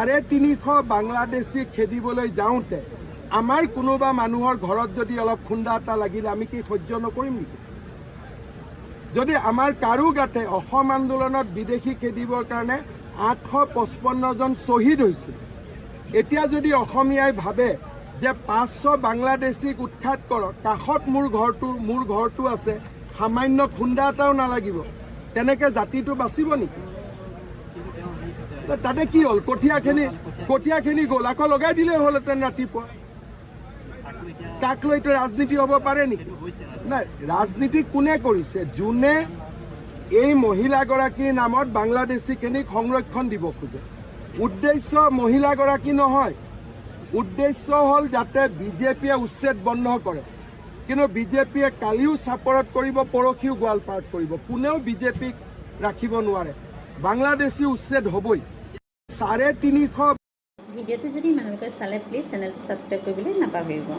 350 বাংলাদেশী খেদিবলৈ যাওঁতে আমাৰ কোনোবা মানুহৰ ঘৰত যদি অলপ খুন্দা এটা লাগিলে আমি কি সহ্য নকৰিম নেকি? যদি আমাৰ কাৰো গাতে অসম আন্দোলনত বিদেশী খেদিবৰ কাৰণে 855 জন শ্বহীদ হৈছিল, এতিয়া যদি অসমীয়াই ভাবে যে 500 বাংলাদেশীক উৎখাত কৰক, কাষত মোৰ ঘৰটো আছে, সামান্য খুন্দা এটাও নালাগিব, তেনেকে জাতিটো বাচিব নেকি? তাতে কি হ'ল? কঠীয়াখিনি গ'ল, আকৌ লগাই দিলেই হ'লহেঁতেন ৰাতিপুৱা। কাক লৈতো ৰাজনীতি হ'ব পাৰে নেকি? নাই, ৰাজনীতি কোনে কৰিছে? যোনে এই মহিলাগৰাকীৰ নামত বাংলাদেশীখিনিক সংৰক্ষণ দিব খোজে। উদ্দেশ্য মহিলাগৰাকী নহয়, উদ্দেশ্য হ'ল যাতে বিজেপিয়ে উচ্ছেদ বন্ধ কৰে। কিন্তু বিজেপিয়ে কালিও চাপৰত কৰিব, পৰহিও গোৱালপাৰাত কৰিব। কোনেও বিজেপিক ৰাখিব নোৱাৰে। বাংলাদেশী উচ্ছেদ হ'বই। 350 ভিডিঅ'টো যদি ইমানলৈকে চালে প্লিজ চেনেলটো ছাবস্ক্ৰাইব কৰিবলৈ নাপাহৰিব।